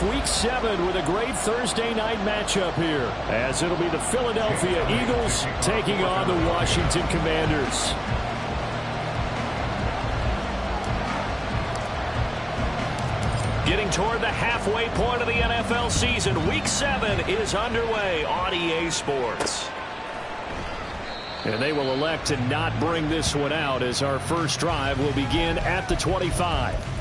Week 7 with a great Thursday night matchup here, as it'll be the Philadelphia Eagles taking on the Washington Commanders. Getting toward the halfway point of the NFL season, Week 7 is underway on EA Sports. And they will elect to not bring this one out, as our first drive will begin at the 25.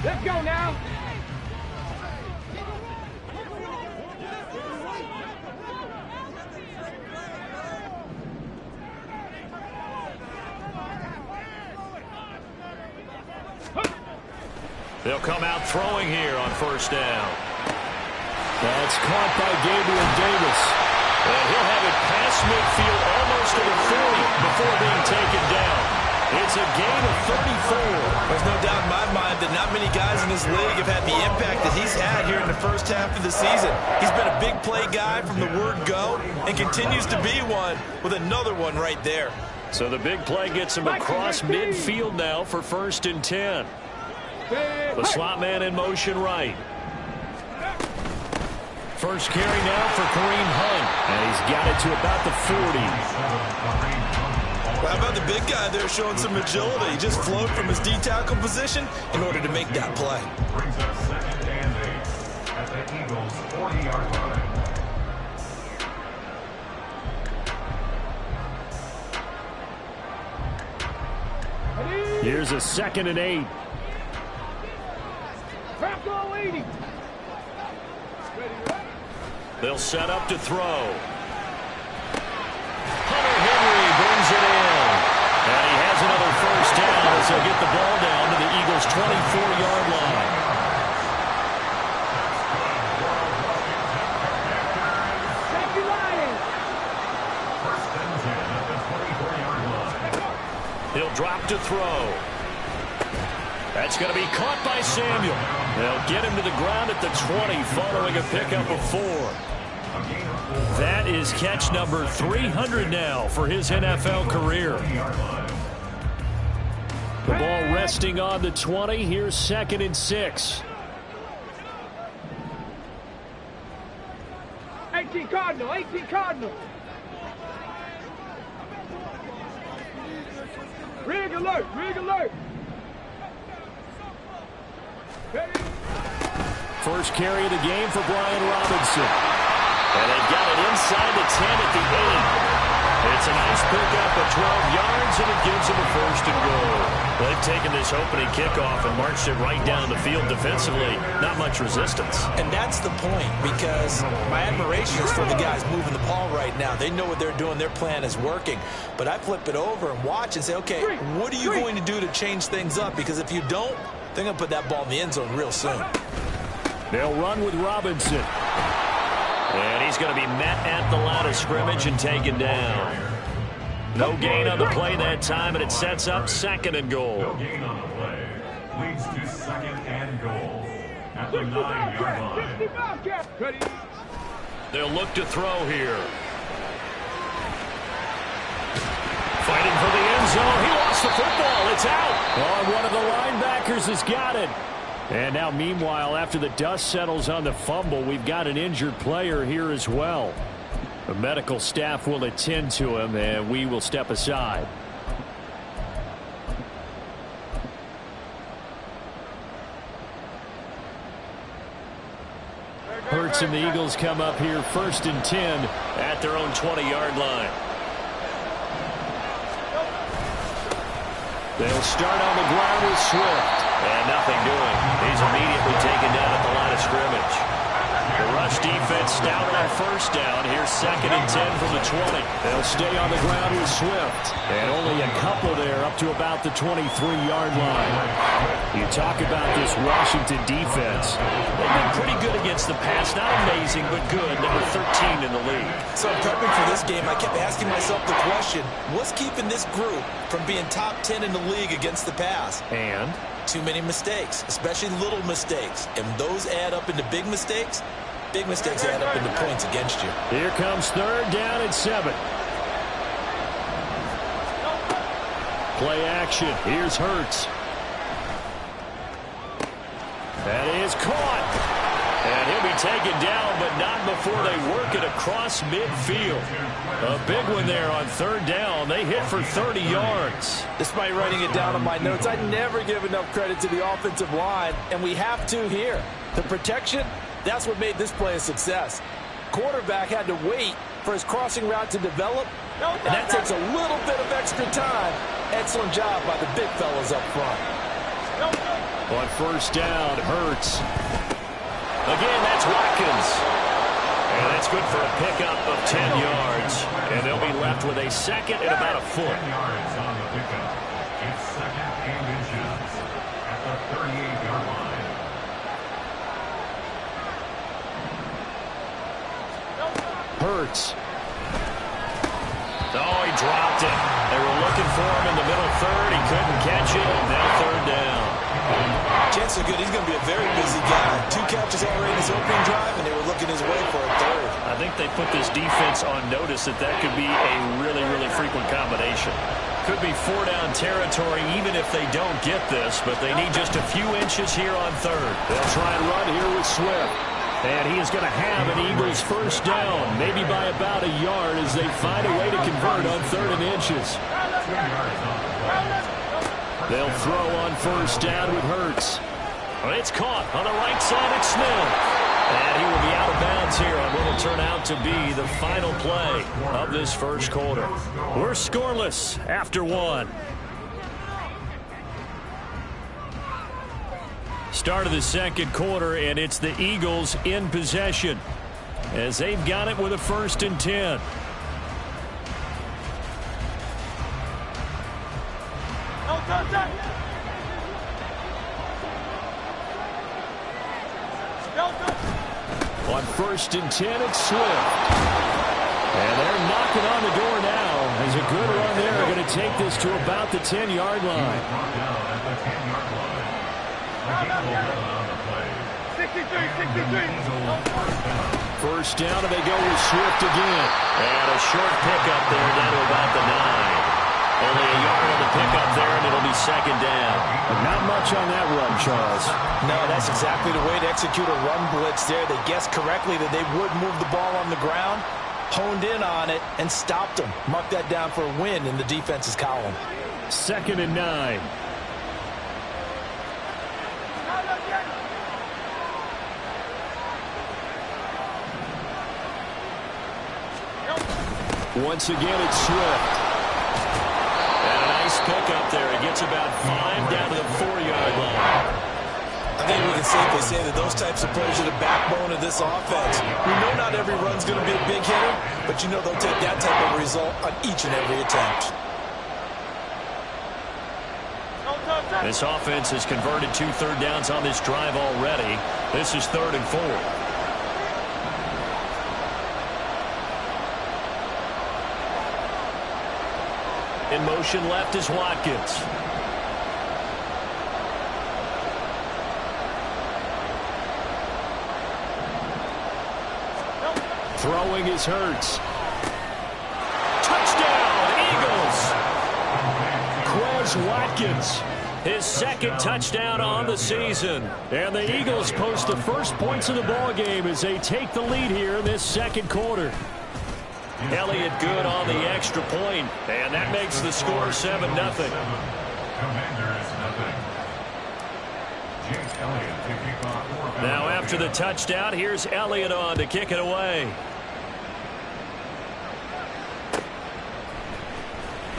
Let's go now. They'll come out throwing here on first down. That's caught by Gabriel Davis. And he'll have it past midfield almost to the 40 before being taken down. It's a gain of 34. There's no doubt in my mind that not many guys in this league have had the impact that he's had here in the first half of the season. He's been a big play guy from the word go and continues to be one with another one right there. So the big play gets him across midfield now for 1st and 10. The slot man in motion right. First carry now for Kareem Hunt. And he's got it to about the 40. How about the big guy there showing some agility? He just flowed from his D-tackle position in order to make that play. Brings up 2nd and 8 at the Eagles' 40-yard line. Here's a 2nd and 8. They'll set up to throw. Hunter Henry brings it in. And he has another first down as he'll get the ball down to the Eagles' 24-yard line. He'll drop to throw. That's going to be caught by Samuel. They'll get him to the ground at the 20 following a pickup of 4. That is catch number 300 now for his NFL career. The ball resting on the 20. Here's 2nd and 6. 18 Cardinal, 18 Cardinal. Rig alert, rig alert. First carry of the game for Brian Robinson. And they've got it inside the 10 at the 8. It's a nice pickup of 12 yards, and it gives them a 1st and goal. They've taken this opening kickoff and marched it right down the field defensively. Not much resistance. And that's the point, because my admiration is for the guys moving the ball right now. They know what they're doing. Their plan is working. But I flip it over and watch and say, okay, what are you going to do to change things up? Because if you don't, they're going to put that ball in the end zone real soon. They'll run with Robinson. And he's going to be met at the line of scrimmage and taken down. No gain on the play that time, and it sets up 2nd and goal. No gain on the play. Leads to 2nd and goal at the 9-yard line. They'll look to throw here. Fighting for the end zone. He lost the football. It's out. Oh, one of the linebackers has got it. And now, meanwhile, after the dust settles on the fumble, we've got an injured player here as well. The medical staff will attend to him, and we will step aside. Hurts and the Eagles come up here 1st and 10 at their own 20-yard line. They'll start on the ground with Swift. And nothing doing. He's immediately taken down at the line of scrimmage. The rush defense stout on first down. Here's 2nd and 10 from the 20. They'll stay on the ground with Swift. And only a couple there up to about the 23-yard line. You talk about this Washington defense. They've been pretty good against the pass. Not amazing, but good. Number 13 in the league. So prepping for this game, I kept asking myself the question, what's keeping this group from being top 10 in the league against the pass? And too many mistakes, especially little mistakes. And those add up into big mistakes. Big mistakes add up into points against you. Here comes third down and 7. Play action. Here's Hurts. That is caught. And he'll be taken down, but not before they work it across midfield. A big one there on third down. They hit for 30 yards. Despite writing it down on my notes, I never give enough credit to the offensive line, and we have to here. The protection, that's what made this play a success. Quarterback had to wait for his crossing route to develop, and that takes a little bit of extra time. Excellent job by the big fellas up front. On first down, Hurts. Again, that's Watkins. And that's good for a pickup of 10 yards. And they'll be left with a second and about a foot. 10 yards on the pickup. It's second and inches at the 38-yard line. Hurts. Oh, he dropped it. They were looking for him in the middle third. He couldn't catch it. Now third down. Chances are good he's going to be a very busy guy. 2 catches already in his opening drive, and they were looking his way for a third. I think they put this defense on notice that could be a really, really frequent combination. Could be 4-down territory even if they don't get this, but they need just a few inches here on third. They'll try and run here with Swift. And he is going to have an Eagles first down, maybe by about a yard as they find a way to convert on third and inches. They'll throw on first down with Hurts. It's caught on the right side. It's Smith. And he will be out of bounds here on what will turn out to be the final play of this first quarter. We're scoreless after 1. Start of the second quarter, and it's the Eagles in possession as they've got it with a first and 10. On first and 10, it's Swift. And they're knocking on the door now. There's a good run there. They're going to take this to about the 10-yard line. 63. First down, and they go with Swift again. And a short pickup there down to about the 9. Only a yard on the pickup there, and it'll be second down. But not much on that run, Charles. No, that's exactly the way to execute a run blitz there. They guessed correctly that they would move the ball on the ground, honed in on it, and stopped them. Mark that down for a win in the defense's column. Second and 9. Once again, it's Swift. And a nice pickup there. He gets about 5 down to the 4-yard line. I think we can safely say that those types of plays are the backbone of this offense. We know not every run's going to be a big hitter, but you know they'll take that type of result on each and every attempt. This offense has converted 2 third downs on this drive already. This is 3rd and 4. In motion left is Watkins. Throwing is Hurts. Touchdown, Eagles! Quez Watkins, his second touchdown on the season. And the Eagles post the first points of the ball game as they take the lead here in this second quarter. Elliott good on the extra point, and that makes the score 7-0. Commanders, 0. Now after the touchdown, here's Elliott on to kick it away.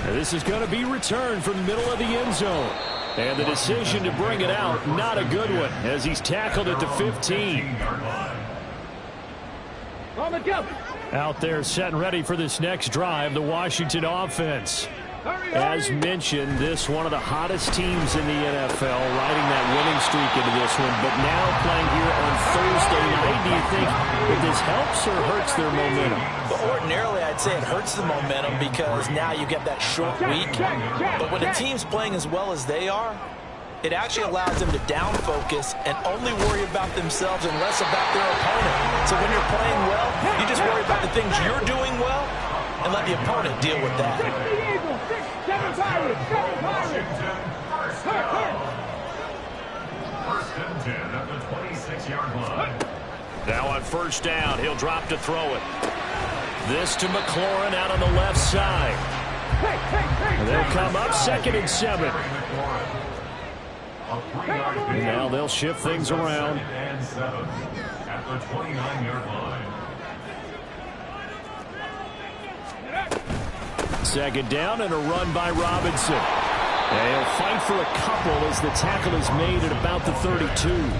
And this is going to be returned from the middle of the end zone. And the decision to bring it out, not a good one, as he's tackled at the 15. On the jump. Out there set and ready for this next drive, the Washington offense. As mentioned, this one of the hottest teams in the NFL, riding that winning streak into this one, but now playing here on Thursday night. Do you think that this helps or hurts their momentum? But ordinarily, I'd say it hurts the momentum because now you get that short week. But when a team's playing as well as they are, it actually allows them to down focus and only worry about themselves and less about their opponent. So when you're playing well, you just worry about the things you're doing well and let the opponent deal with that. 6 the Eagles, 6, 7 Pirates, 7 Pirates. First and 10 at the 26-yard line. Now on first down, he'll drop to throw it. This to McLaurin out on the left side. And they'll come up 2nd and 7. And now they'll shift things around. And 7 at the 29-yard line. 2nd down and a run by Robinson. And he'll fight for a couple as the tackle is made at about the 32.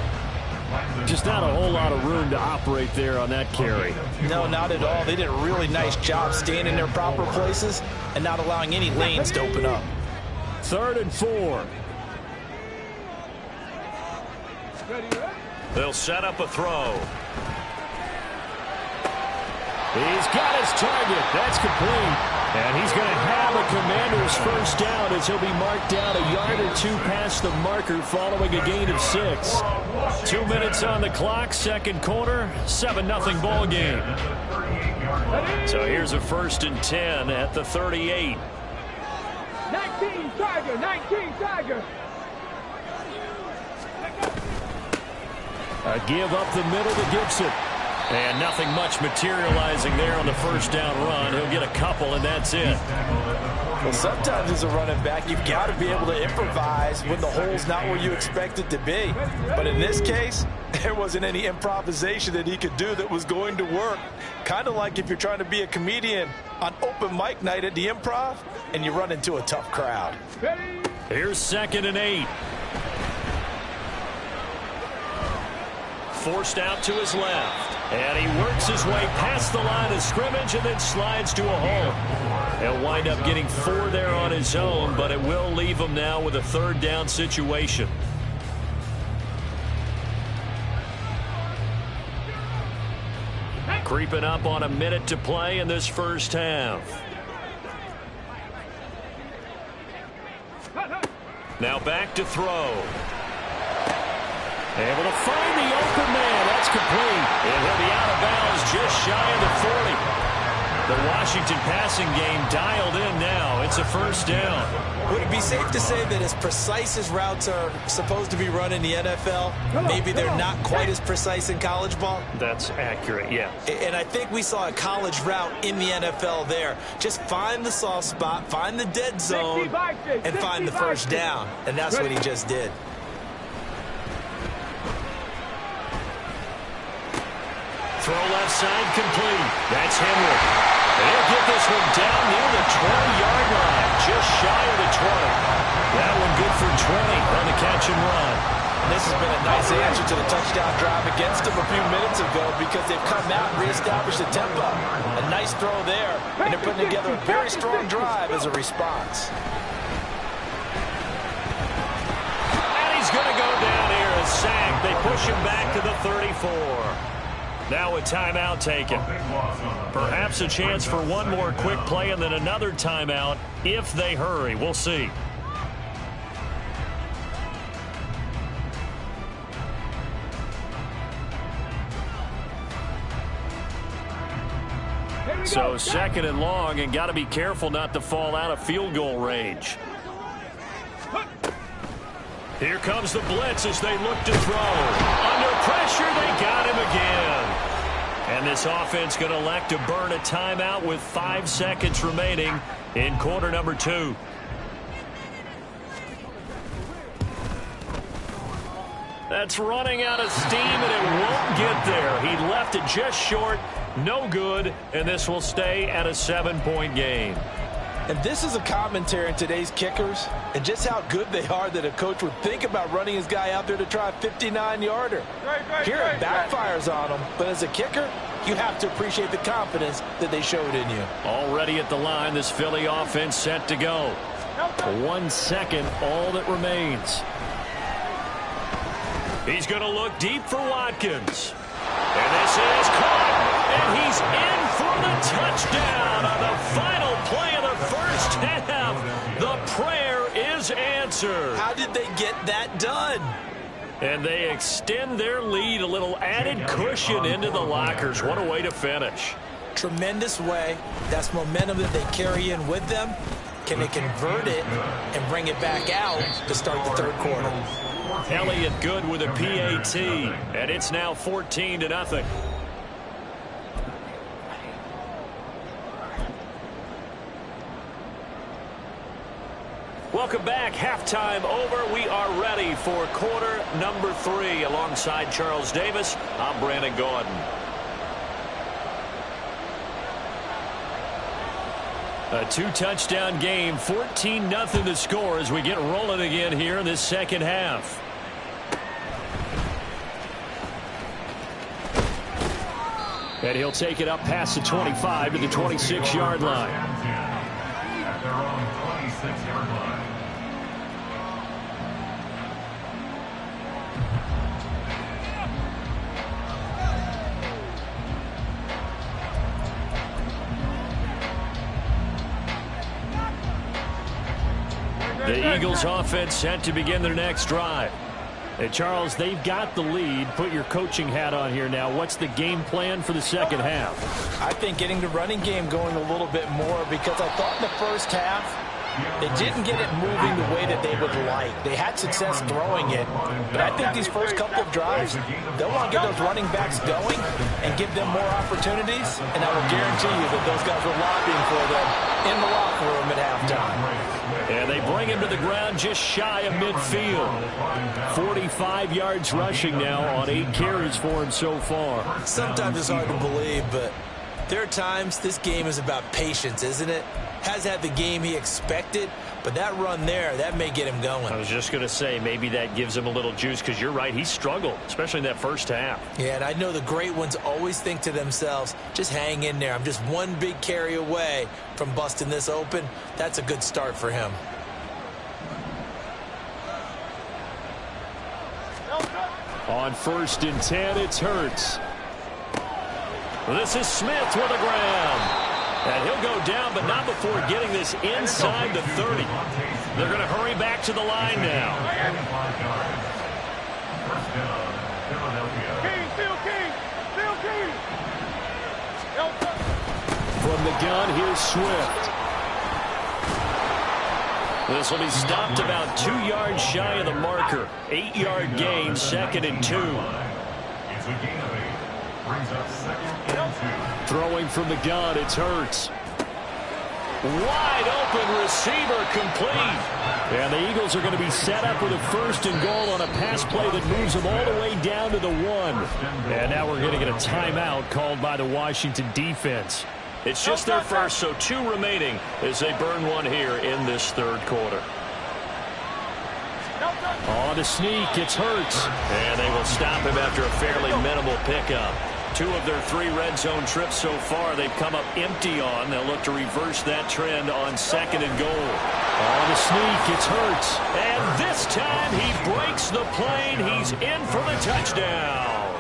Just not a whole lot of room to operate there on that carry. No, not at all. They did a really nice job staying in their proper places and not allowing any lanes to open up. 3rd and 4. They'll set up a throw. He's got his target. That's complete. And he's going to have a Commander's first down as he'll be marked down a yard or 2 past the marker following a gain of 6. 2 minutes on the clock, 2nd quarter, 7-0 ball game. So here's a 1st and 10 at the 38. 19 Tiger, 19 Tiger. A give up the middle to Gibson. And nothing much materializing there on the first down run. He'll get a couple, and that's it. Well, sometimes as a running back, you've got to be able to improvise when the hole's not where you expect it to be. But in this case, there wasn't any improvisation that he could do that was going to work. Kind of like if you're trying to be a comedian on open mic night at the Improv and you run into a tough crowd. Here's 2nd and 8. Forced out to his left. And he works his way past the line of scrimmage and then slides to a hole. He'll wind up getting 4 there on his own, but it will leave him now with a 3rd down situation. Creeping up on a minute to play in this first half. Now back to throw. Able to find the open man. That's complete. And he'll be out of bounds just shy of the 40. The Washington passing game dialed in now. It's a first down. Would it be safe to say that as precise as routes are supposed to be run in the NFL, maybe they're not quite as precise in college ball? That's accurate, yeah. And I think we saw a college route in the NFL there. Just find the soft spot, find the dead zone, and find the first down. And that's what he just did. Throw left side complete. That's Henry. They'll get this one down near the 20-yard line, just shy of the 20. That one good for 20 on the catch and run. This has been a nice answer to the touchdown drive against them a few minutes ago because they've come out and reestablished the tempo. A nice throw there, and they're putting together a very strong drive as a response. And he's going to go down here, a sack. They push him back to the 34. Now a timeout taken. Perhaps a chance for one more quick play and then another timeout if they hurry. We'll see. So 2nd and long, and got to be careful not to fall out of field goal range. Here comes the blitz as they look to throw. Under pressure, they got him again. And this offense going to elect to burn a timeout with 5 seconds remaining in quarter number 2. That's running out of steam, and it won't get there. He left it just short, no good, and this will stay at a 7-point game. And this is a commentary on today's kickers and just how good they are that a coach would think about running his guy out there to try a 59-yarder. Here it backfires on him, but as a kicker, you have to appreciate the confidence that they showed in you. Already at the line, this Philly offense set to go. 1 second, all that remains. He's going to look deep for Watkins. And this is caught. And he's in for the touchdown on the final play of the first half. The prayer is answered. answered. How did they get that done? And they extend their lead, a little added cushion into the lockers. What a way to finish. Tremendous way. That's momentum that they carry in with them. Can they convert it and bring it back out to start the third quarter? Elliott Good with a PAT, and it's now 14-0. Welcome back. Halftime over. We are ready for quarter number 3. Alongside Charles Davis, I'm Brandon Gaudin. A 2-touchdown game, 14-0 to score as we get rolling again here in this second half. And he'll take it up past the 25 to the 26-yard line. At their own 26-yard line. The Eagles offense set to begin their next drive. Hey, Charles, they've got the lead. Put your coaching hat on here now. What's the game plan for the second half? I think getting the running game going a little bit more, because I thought in the first half they didn't get it moving the way that they would like. They had success throwing it, but I think these first couple of drives, they'll want to get those running backs going and give them more opportunities, and I will guarantee you that those guys were lobbying for them in the locker room at halftime. And they bring him to the ground just shy of midfield. 45 yards rushing now on 8 carries for him so far. Sometimes it's hard to believe, but there are times this game is about patience, isn't it? Has had the game he expected, but that run there, that may get him going. I was just going to say, maybe that gives him a little juice, because you're right, he struggled, especially in that first half. Yeah, and I know the great ones always think to themselves, just hang in there. I'm just one big carry away from busting this open. That's a good start for him. On 1st and 10, it's Hurts. This is Smith with a grab. And he'll go down, but not before getting this inside the 30. They're going to hurry back to the line now. From the gun, here's Swift. This will be stopped about 2 yards shy of the marker. 8-yard gain, 2nd and 2. It's a gain of 8. Brings up 2nd and 2. Throwing from the gun, it's Hurts. Wide open receiver, complete. And the Eagles are going to be set up with a 1st and goal on a pass play that moves them all the way down to the 1. And now we're going to get a timeout called by the Washington defense. It's just their first, so 2 remaining as they burn one here in this third quarter. On the sneak, it's Hurts. And they will stop him after a fairly minimal pickup. 2 of their 3 red zone trips so far they've come up empty on. They'll look to reverse that trend on 2nd and goal. On the sneak, it's Hurts. And this time he breaks the plane. He's in for the touchdown.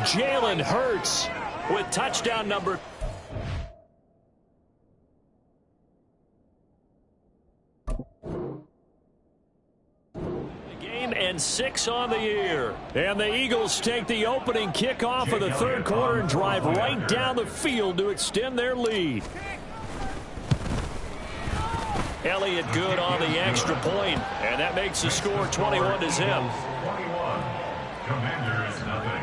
Jalen Hurts with touchdown number. And 6 on the year. And the Eagles take the opening kickoff of the third quarter and drive right down the field to extend their lead. Elliott Good on the extra point, and that makes the score 21 to zip. 21. Commanders nothing.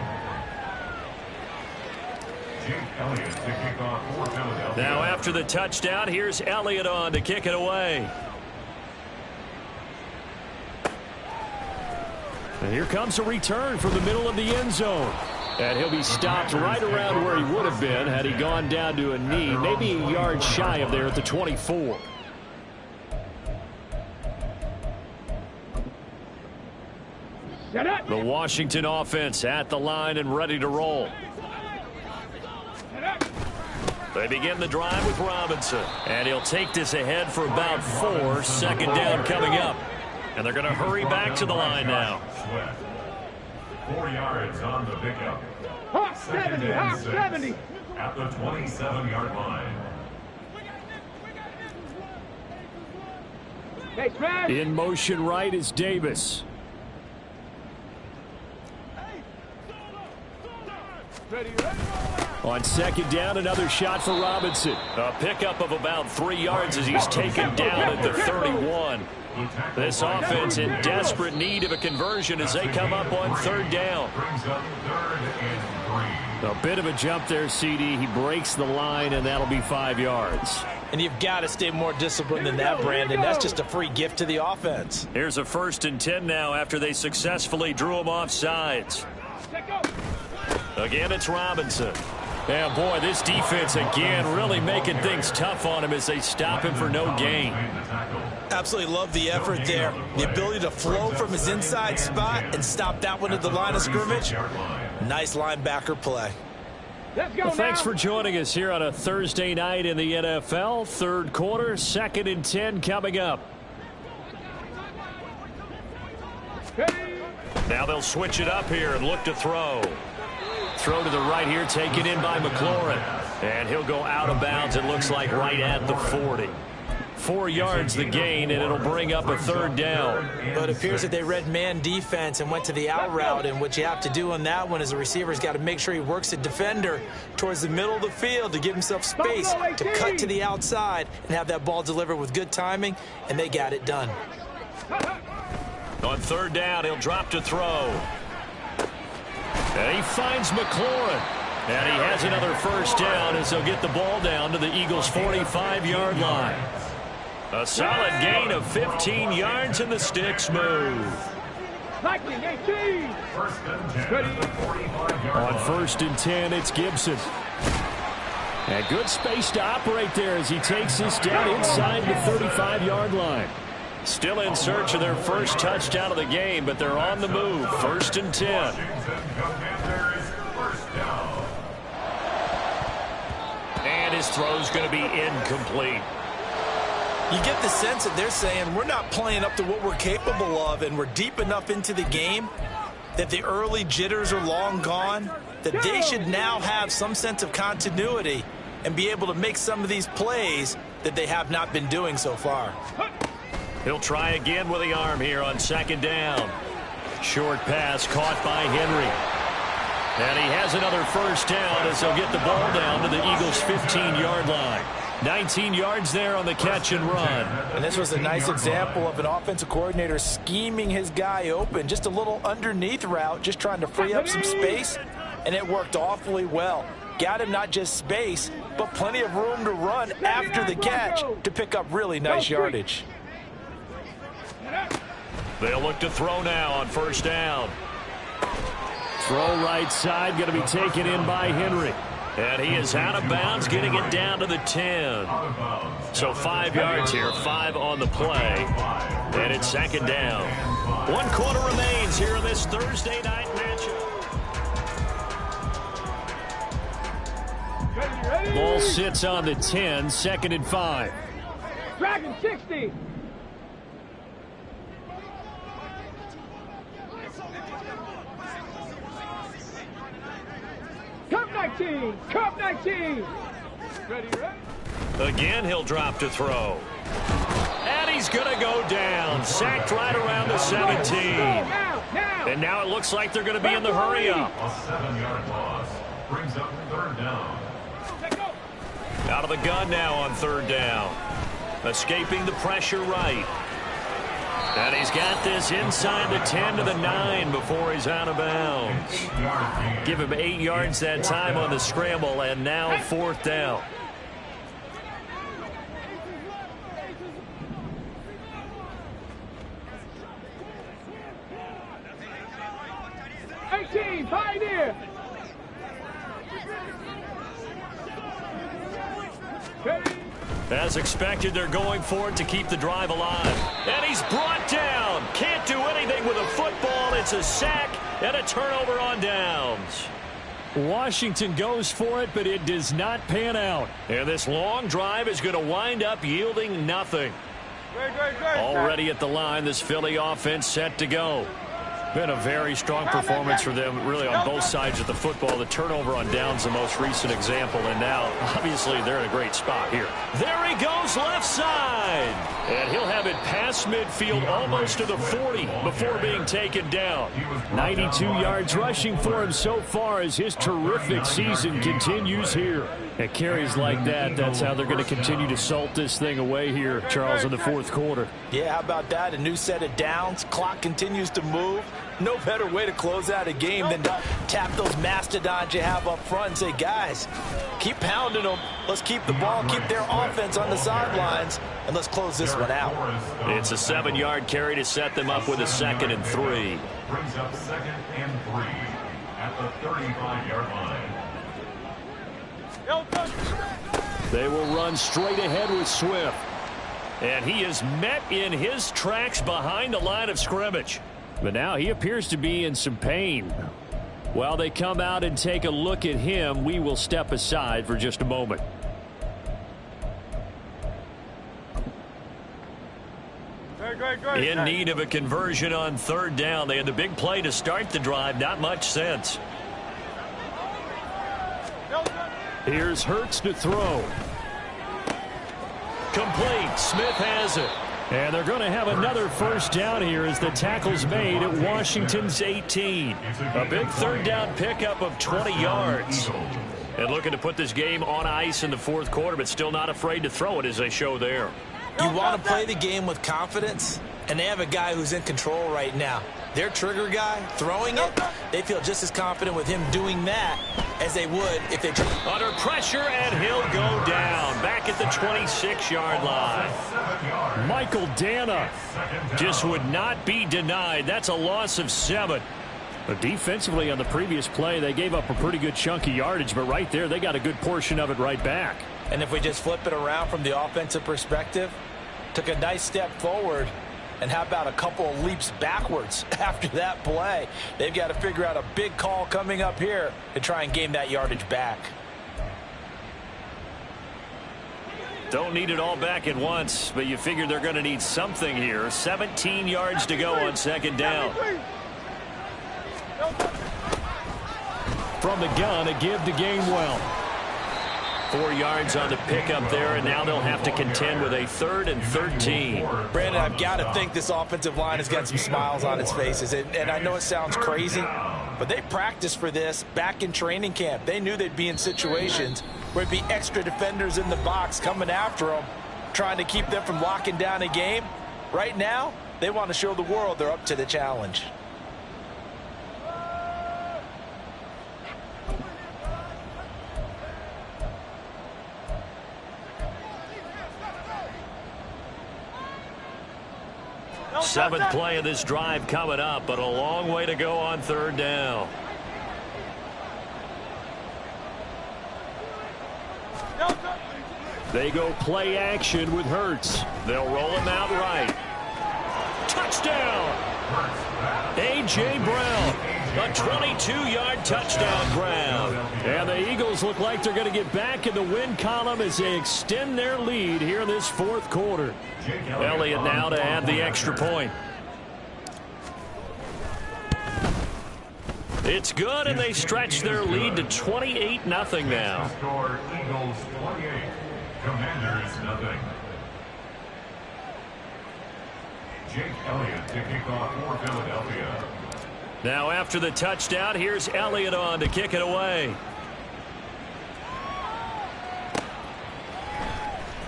Jake Elliott to kick off for Philadelphia. Now after the touchdown, here's Elliott on to kick it away. And here comes a return from the middle of the end zone. And he'll be stopped right around where he would have been had he gone down to a knee, maybe a yard shy of there at the 24. The Washington offense at the line and ready to roll. They begin the drive with Robinson. And he'll take this ahead for about 4. 2nd down coming up. And they're going to hurry back to the line now. 4 yards on the pickup. Hawk 70, Hawk 70. At the 27-yard line. In motion right is Davis. On second down, another shot for Robinson. A pickup of about 3 yards as he's taken down at the 31. This offense in desperate need of a conversion as they come up on third down. A bit of a jump there, CD. He breaks the line, and that'll be 5 yards. And you've got to stay more disciplined than that, Brandon. That's just a free gift to the offense. Here's a 1st and 10 now after they successfully drew him off sides. Again, it's Robinson. Yeah, boy, this defense again really making things tough on him as they stop him for no gain. Absolutely love the effort there. The ability to flow from his inside spot and stop that one at the line of scrimmage. Nice linebacker play. Well, thanks for joining us here on a Thursday night in the NFL. Third quarter, 2nd and 10 coming up. Now they'll switch it up here and look to throw. Throw to the right here, taken in by McLaurin. And he'll go out of bounds, it looks like, right at the 40. 4 yards the gain, and it'll bring up a 3rd down. But it appears that they read man defense and went to the out route, and what you have to do on that one is the receiver's got to make sure he works the defender towards the middle of the field to give himself space to cut to the outside and have that ball delivered with good timing, and they got it done. On 3rd down, he'll drop to throw. And he finds McLaurin. And he has another 1st down as he'll get the ball down to the Eagles' 45-yard line. A solid gain of 15 yards, and the sticks move. First and 10. On 1st and 10, it's Gibson. And good space to operate there as he takes this down inside the 35-yard line. Still in search of their 1st touchdown of the game, but they're on the move. 1st and 10. And his throw's going to be incomplete. You get the sense that they're saying we're not playing up to what we're capable of, and we're deep enough into the game that the early jitters are long gone, that they should now have some sense of continuity and be able to make some of these plays that they have not been doing so far. He'll try again with the arm here on 2nd down. Short pass caught by Henry. And he has another 1st down as he'll get the ball down to the Eagles' 15-yard line. 19 yards there on the catch and run. And this was a nice example of an offensive coordinator scheming his guy open. Just a little underneath route, just trying to free up some space, and it worked awfully well. Got him not just space, but plenty of room to run after the catch to pick up really nice yardage. They'll look to throw now on 1st down. Throw right side, going to be taken in by Henry. And he is out of bounds, getting it down to the 10. So 5 yards here, 5 on the play. And it's 2nd down. 1 quarter remains here in this Thursday night matchup. Ball sits on the 10, 2nd and 5. Dragon 60. Cup 19. Cup 19. Ready. Again, he'll drop to throw. And he's going to go down. Sacked right around the 17. And now it looks like they're going to be in the hurry-up. A 7-yard loss brings up 3rd down. Out of the gun now on 3rd down. Escaping the pressure right. And he's got this inside the 10 to the 9 before he's out of bounds. Give him 8 yards that time on the scramble, and now 4th down. Pioneer. As expected, they're going for it to keep the drive alive. And he's brought down. Can't do anything with a football. It's a sack and a turnover on downs. Washington goes for it, but it does not pan out. And this long drive is going to wind up yielding nothing. Already at the line, this Philly offense set to go. Been a very strong performance for them, really, on both sides of the football. The turnover on downs, the most recent example, and now, obviously, they're in a great spot here. There he goes, left side. And he'll have it past midfield, almost to the 40, before being taken down. 92 yards rushing for him so far as his terrific season continues here. At carries like that, that's how they're going to continue to salt this thing away here, Charles, in the fourth quarter. Yeah, how about that? A new set of downs. Clock continues to move. No better way to close out a game than to tap those mastodons you have up front and say, guys, keep pounding them. Let's keep the ball, keep their offense on the sidelines, and let's close this one out. It's a 7-yard carry to set them up with a 2nd and 3. Brings up 2nd and 3 at the 35-yard line. They will run straight ahead with Swift. And he is met in his tracks behind the line of scrimmage. But now he appears to be in some pain. While they come out and take a look at him, we will step aside for just a moment. In need of a conversion on 3rd down. They had the big play to start the drive. Not much sense. Here's Hurts to throw. Complete. Smith has it. And they're going to have another first down here as the tackle's made at Washington's 18. A big 3rd down pickup of 20 yards. And looking to put this game on ice in the fourth quarter, but still not afraid to throw it as they show there. You want to play the game with confidence, and they have a guy who's in control right now. Their trigger guy, throwing it, they feel just as confident with him doing that as they would if they... Under pressure, and he'll go down. Back at the 26-yard line. Michael Dana just would not be denied. That's a loss of 7. But defensively on the previous play, they gave up a pretty good chunk of yardage, but right there, they got a good portion of it right back. And if we just flip it around from the offensive perspective, took a nice step forward, and how about a couple of leaps backwards after that play? They've got to figure out a big call coming up here to try and gain that yardage back. Don't need it all back at once, but you figure they're going to need something here. 17 yards to go on 2nd down. From the gun, a give to Gainwell. 4 yards on the pickup there, and now they'll have to contend with a 3rd and 13. Brandon, I've got to think this offensive line has got some smiles on its faces. And I know it sounds crazy, but they practiced for this back in training camp. They knew they'd be in situations where it'd be extra defenders in the box coming after them, trying to keep them from locking down a game. Right now, they want to show the world they're up to the challenge. Seventh play of this drive coming up, but a long way to go on 3rd down. They go play action with Hurts. They'll roll him out right. Touchdown! A.J. Brown. A 22-yard touchdown, Brown. And the Eagles look like they're going to get back in the win column as they extend their lead here in this fourth quarter. Elliott now to add the extra point. It's good, and they stretch their lead to 28-0 now. Score Eagles 28, Commanders nothing. Jake Elliott to kick off for Philadelphia. Now after the touchdown, here's Elliott on to kick it away.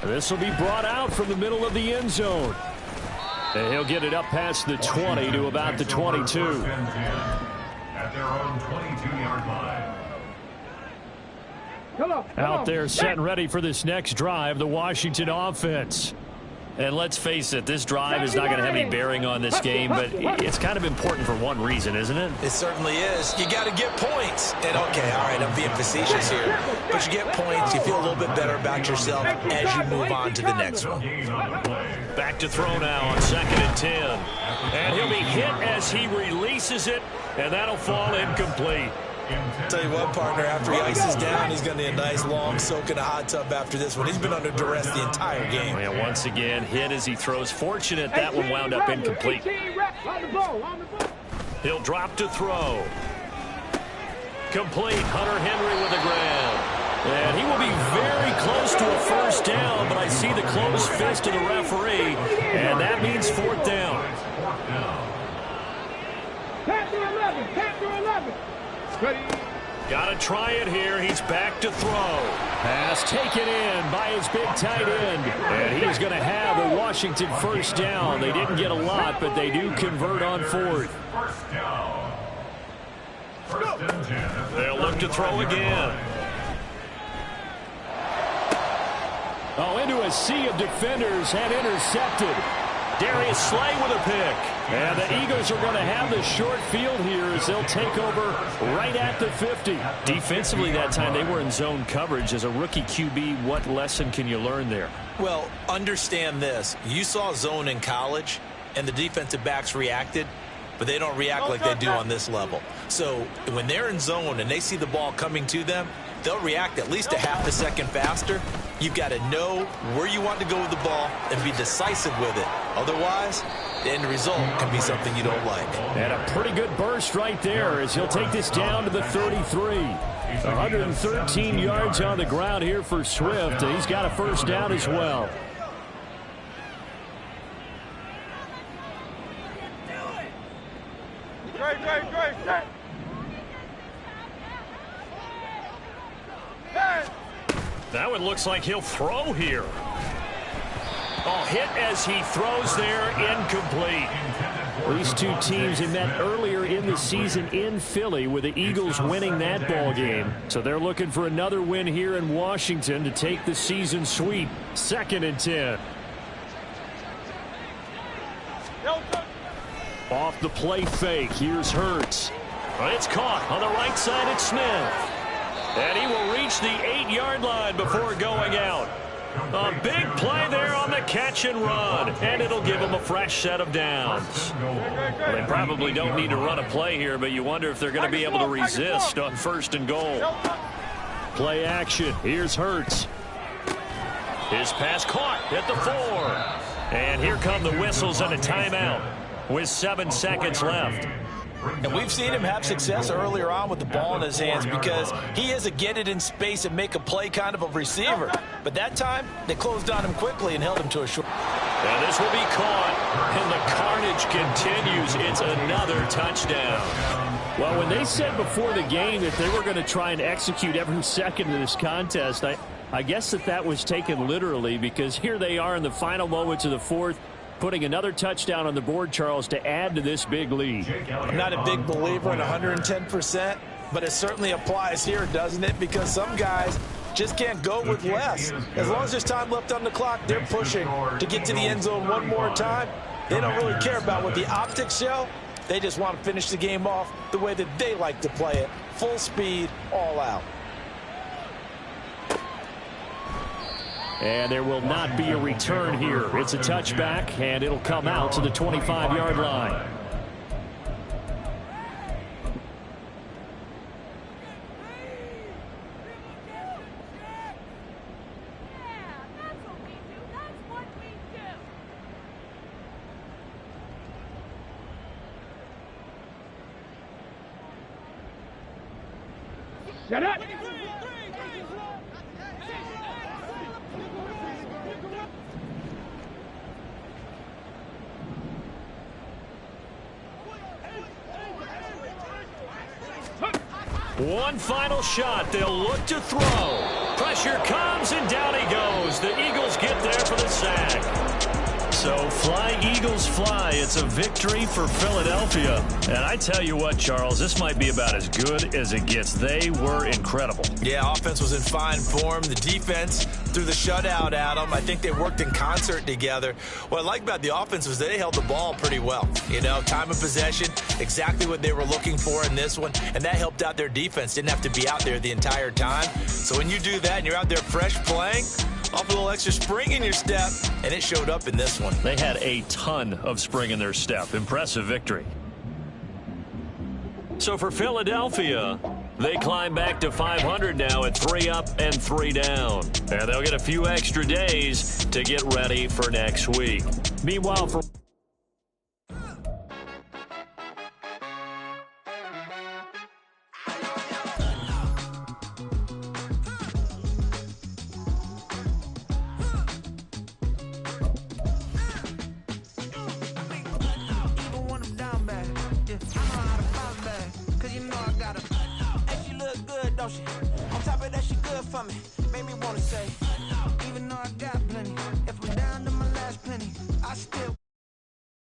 This will be brought out from the middle of the end zone. And he'll get it up past the 20 to about the 22. At their own 22-yard line. Out there set and ready for this next drive, the Washington offense. And let's face it, this drive is not going to have any bearing on this game, but it's kind of important for one reason, isn't it? It certainly is. You got to get points. And, okay, all right, I'm being facetious here. But you get points, you feel a little bit better about yourself as you move on to the next one. Back to throw now on 2nd and 10. And he'll be hit as he releases it, and that'll fall incomplete. Tell you what, partner, after he ices down, he's going to need a nice long soak in a hot tub after this one. He's been under duress the entire game. And once again, hit as he throws. Fortunate that one wound up incomplete. He'll drop to throw. Complete. Hunter Henry with a grab. And he will be very close to a first down, but I see the closed fist of the referee, and that means fourth down. Panther 11, Panther 11. Ready. Got to try it here. He's back to throw. Pass taken in by his big tight end. And he's going to have a Washington first down. They didn't get a lot, but they do convert on fourth. First down. First and 10. They'll look to throw again. Oh, into a sea of defenders and intercepted. Darius Slay with a pick. And the Eagles are going to have the short field here as they'll take over right at the 50. Defensively that time, they were in zone coverage. As a rookie QB, what lesson can you learn there? Well, understand this. You saw zone in college, and the defensive backs reacted, but they don't react like they do on this level. So when they're in zone and they see the ball coming to them, they'll react at least a half a second faster. You've got to know where you want to go with the ball and be decisive with it. Otherwise, the end result can be something you don't like. And a pretty good burst right there as he'll take this down to the 33. 113 yards on the ground here for Swift. And he's got a first down as well. That one looks like he'll throw here. Oh, hit as he throws there, incomplete. These two teams had met earlier in the season in Philly with the Eagles winning that ball game. So they're looking for another win here in Washington to take the season sweep. 2nd and 10. Off the play fake, here's Hurts. It's caught on the right side at Smith. And he will reach the 8-yard line before going out. A big play there on the catch and run, and it'll give him a fresh set of downs. Well, they probably don't need to run a play here, but you wonder if they're going to be able to resist on 1st and goal. Play action. Here's Hurts. His pass caught at the 4. And here come the whistles and a timeout with 7 seconds left. And we've seen him have success earlier on with the ball in his hands because he is a get it in space and make a play kind of a receiver. But that time, they closed on him quickly and held him to a short. And this will be caught, and the carnage continues. It's another touchdown. Well, when they said before the game that they were going to try and execute every second of this contest, I guess that was taken literally because here they are in the final moments of the fourth, putting another touchdown on the board, Charles, to add to this big lead. I'm not a big believer in 110%, but it certainly applies here, doesn't it? Because some guys just can't go with less. As long as there's time left on the clock, they're pushing to get to the end zone one more time. They don't really care about what the optics show. They just want to finish the game off the way that they like to play it. Full speed, all out. And there will not be a return here. It's a touchback, and it'll come out to the 25-yard line. Shut up! One final shot. They'll look to throw. Pressure comes, and down he goes. The Eagles get there for the sack. So fly, Eagles, fly. It's a victory for Philadelphia. And I tell you what, Charles, this might be about as good as it gets. They were incredible. Yeah, offense was in fine form. The defense threw the shutout at them. I think they worked in concert together. What I like about the offense was they held the ball pretty well. You know, time of possession, exactly what they were looking for in this one, and that helped out their defense. Didn't have to be out there the entire time. So when you do that and you're out there fresh playing, off a little extra spring in your step, and it showed up in this one. They had a ton of spring in their step. Impressive victory. So for Philadelphia, they climb back to 500 now at 3 up and 3 down. And they'll get a few extra days to get ready for next week. Meanwhile, for On top of that, she good for me. Made me wanna say, even though